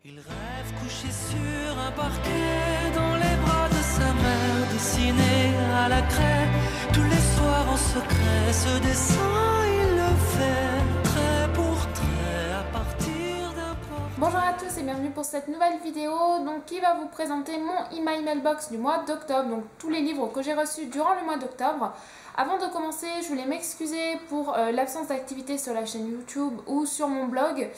Il rêve couché sur un parquet dans les bras de sa mère, dessiné à la craie tous les soirs en secret. Ce dessin, il le fait trait pour trait à partir d'un portrait. Bonjour à tous et bienvenue pour cette nouvelle vidéo qui va vous présenter mon email mailbox du mois d'octobre, donc tous les livres que j'ai reçus durant le mois d'octobre. Avant de commencer, je voulais m'excuser pour l'absence d'activité sur la chaîne YouTube ou sur mon blog.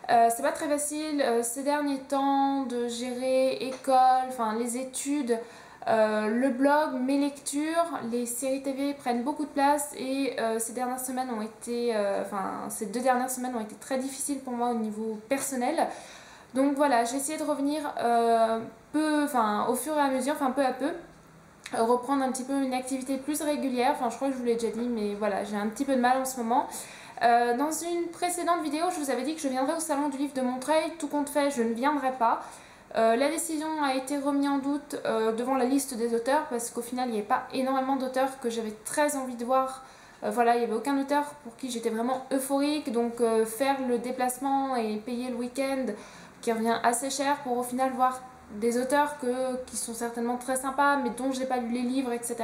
C'est pas très facile ces derniers temps de gérer école, enfin les études, le blog, mes lectures, les séries TV prennent beaucoup de place et ces 2 dernières semaines ont été très difficiles pour moi au niveau personnel. Donc voilà, j'ai essayé de revenir au fur et à mesure, peu à peu, reprendre un petit peu une activité plus régulière. Enfin, je crois que je vous l'ai déjà dit, mais voilà, j'ai un petit peu de mal en ce moment. Dans une précédente vidéo, je vous avais dit que je viendrais au salon du livre de Montreuil. Tout compte fait, je ne viendrai pas. La décision a été remise en doute devant la liste des auteurs parce qu'au final, il n'y avait pas énormément d'auteurs que j'avais très envie de voir. Voilà, il n'y avait aucun auteur pour qui j'étais vraiment euphorique. Donc faire le déplacement et payer le week-end qui revient assez cher pour au final voir des auteurs qui sont certainement très sympas mais dont j'ai pas lu les livres, etc.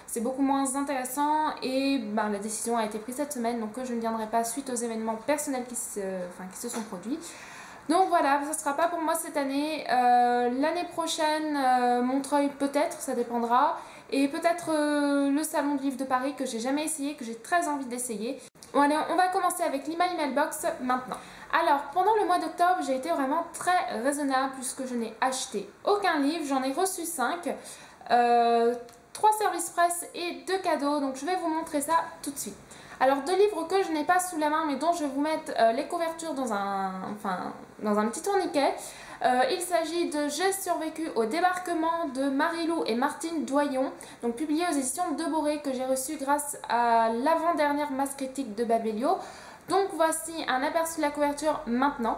C'est beaucoup moins intéressant et la décision a été prise cette semaine, donc je ne viendrai pas suite aux événements personnels qui se sont produits. Donc voilà, ça ne sera pas pour moi cette année. L'année prochaine, Montreuil peut-être, ça dépendra. Et peut-être le salon du livre de Paris que j'ai jamais essayé, que j'ai très envie d'essayer. Bon allez, on va commencer avec l'email mailbox maintenant. Alors, pendant le mois d'octobre, j'ai été vraiment très raisonnable puisque je n'ai acheté aucun livre. J'en ai reçu 5, 3 services presse et 2 cadeaux. Donc je vais vous montrer ça tout de suite. Alors 2 livres que je n'ai pas sous la main mais dont je vais vous mettre les couvertures dans un petit tourniquet. Il s'agit de J'ai survécu au débarquement de Marie-Lou et Martine Doyon, donc publié aux éditions de Boré, que j'ai reçu grâce à l'avant-dernière masse critique de Babelio. Donc voici un aperçu de la couverture maintenant.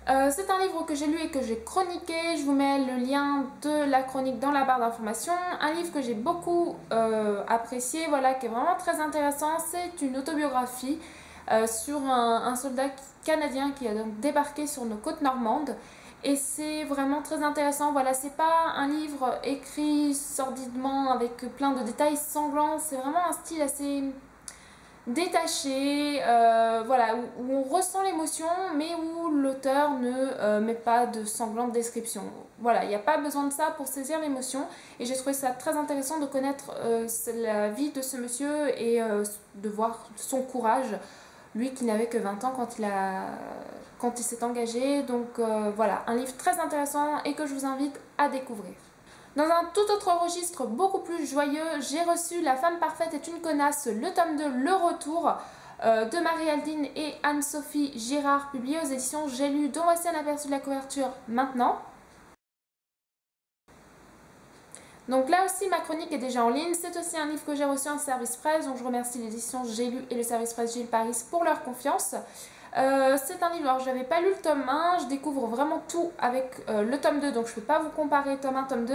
C'est un livre que j'ai lu et que j'ai chroniqué, je vous mets le lien de la chronique dans la barre d'informations. Un livre que j'ai beaucoup apprécié, voilà, qui est vraiment très intéressant. C'est une autobiographie sur un soldat canadien qui a donc débarqué sur nos côtes normandes. Et c'est vraiment très intéressant, voilà, c'est pas un livre écrit sordidement avec plein de détails sanglants, c'est vraiment un style assez détaché, voilà, où on ressent l'émotion mais où l'auteur ne met pas de sanglante description. Voilà, il n'y a pas besoin de ça pour saisir l'émotion et j'ai trouvé ça très intéressant de connaître la vie de ce monsieur et de voir son courage, lui qui n'avait que 20 ans quand il s'est engagé. Donc voilà, un livre très intéressant et que je vous invite à découvrir. Dans un tout autre registre beaucoup plus joyeux, j'ai reçu La femme parfaite est une connasse, le tome 2, Le retour, de Marie-Aldine et Anne-Sophie Girard, publié aux éditions J'ai lu, dont voici un aperçu de la couverture maintenant. Donc là aussi ma chronique est déjà en ligne, c'est aussi un livre que j'ai reçu en service presse, donc je remercie l'édition J'ai lu et le service presse Gilles Paris pour leur confiance. C'est un livre, alors j'avais pas lu le tome 1, je découvre vraiment tout avec le tome 2, donc je ne peux pas vous comparer tome 1, tome 2,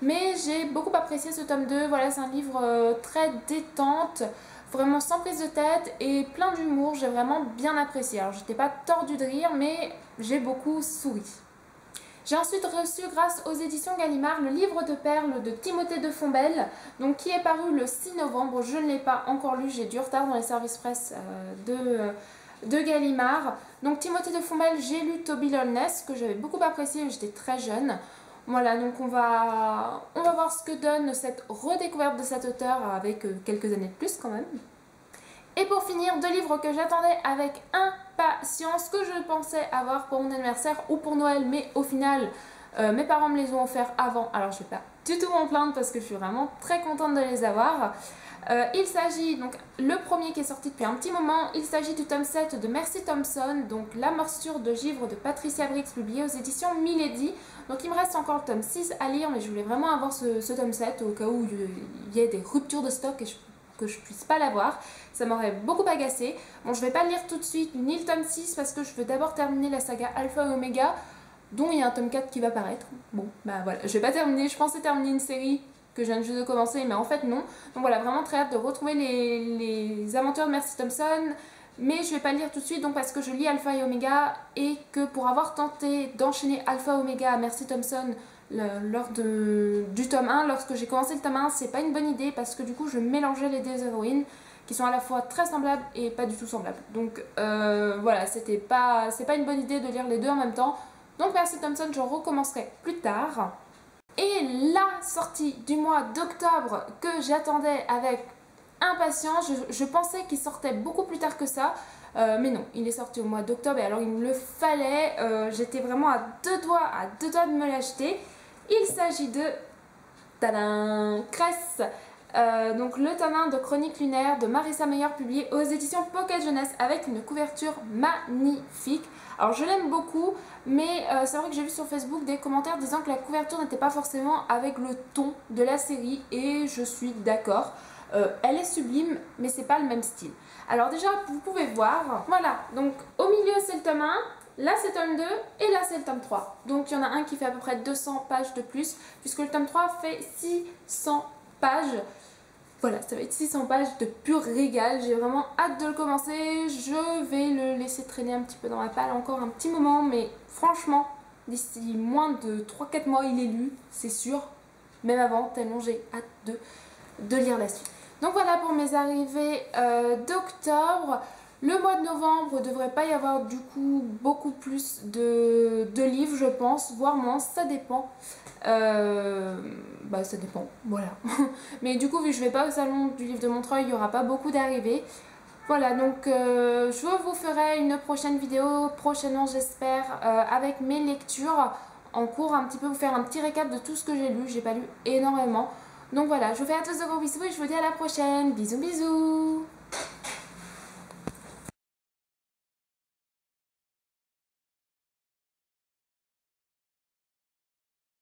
mais j'ai beaucoup apprécié ce tome 2, voilà, c'est un livre très détente, vraiment sans prise de tête et plein d'humour, j'ai vraiment bien apprécié. Alors j'étais pas tordue de rire, mais j'ai beaucoup souri. J'ai ensuite reçu, grâce aux éditions Gallimard, le livre de perles de Timothée de Fombelle, donc qui est paru le 6 novembre, je ne l'ai pas encore lu, j'ai du retard dans les services presse de Gallimard. Donc Timothée de Fombelle, j'ai lu Toby Lowness, que j'avais beaucoup apprécié, j'étais très jeune. Voilà, donc on va voir ce que donne cette redécouverte de cet auteur avec quelques années de plus quand même. Et pour finir, 2 livres que j'attendais avec impatience, que je pensais avoir pour mon anniversaire ou pour Noël, mais au final mes parents me les ont offerts avant, alors je ne vais pas du tout m'en plaindre parce que je suis vraiment très contente de les avoir. Il s'agit, donc le premier qui est sorti depuis un petit moment, il s'agit du tome 7 de Mercy Thompson, donc La morsure de givre de Patricia Briggs, publié aux éditions Milady. Donc il me reste encore le tome 6 à lire, mais je voulais vraiment avoir ce tome 7 au cas où il y ait des ruptures de stock et que je puisse pas l'avoir. Ça m'aurait beaucoup agacé. Bon, je vais pas le lire tout de suite, ni le tome 6, parce que je veux d'abord terminer la saga Alpha et Omega, dont il y a un tome 4 qui va paraître. Bon, voilà, je vais pas terminer, je pensais terminer une série que je viens juste de commencer, mais en fait non. Donc voilà, vraiment très hâte de retrouver les aventures de Mercy Thompson, Mais je vais pas le lire tout de suite, donc parce que je lis Alpha et Oméga et que pour avoir tenté d'enchaîner Alpha Oméga à Mercy Thompson lors du tome 1, lorsque j'ai commencé le tome 1, c'est pas une bonne idée parce que du coup je mélangeais les deux héroïnes qui sont à la fois très semblables et pas du tout semblables. Donc voilà, c'est pas une bonne idée de lire les deux en même temps. Donc Mercy Thompson, je recommencerai plus tard. Et la sortie du mois d'octobre que j'attendais avec impatience, je pensais qu'il sortait beaucoup plus tard que ça, mais non, il est sorti au mois d'octobre et alors il me le fallait, j'étais vraiment à deux doigts de me l'acheter. Il s'agit de tadam, Cress, donc le tome 1 de Chroniques lunaires de Marissa Meyer, publié aux éditions Pocket Jeunesse avec une couverture magnifique. Alors je l'aime beaucoup, mais c'est vrai que j'ai vu sur Facebook des commentaires disant que la couverture n'était pas forcément avec le ton de la série et je suis d'accord. Elle est sublime, mais c'est pas le même style. Alors déjà, vous pouvez voir, voilà, donc au milieu c'est le tome 1, là c'est le tome 2 et là c'est le tome 3. Donc il y en a un qui fait à peu près 200 pages de plus, puisque le tome 3 fait 600 pages. Voilà, ça va être 600 pages de pur régal, j'ai vraiment hâte de le commencer. Je vais le laisser traîner un petit peu dans ma palle encore un petit moment, mais franchement, d'ici moins de 3-4 mois il est lu, c'est sûr, même avant, tellement j'ai hâte de lire la suite. Donc voilà pour mes arrivées d'octobre. Le mois de novembre, il ne devrait pas y avoir du coup beaucoup plus de livres, je pense, voire moins, ça dépend. Ça dépend, voilà. Mais du coup, vu que je ne vais pas au salon du livre de Montreuil, il n'y aura pas beaucoup d'arrivées. Voilà, donc je vous ferai une prochaine vidéo, prochainement j'espère, avec mes lectures en cours, un petit peu vous faire un petit récap de tout ce que j'ai lu. J'ai pas lu énormément. Donc voilà, je vous fais à tous de gros bisous et je vous dis à la prochaine. Bisous bisous.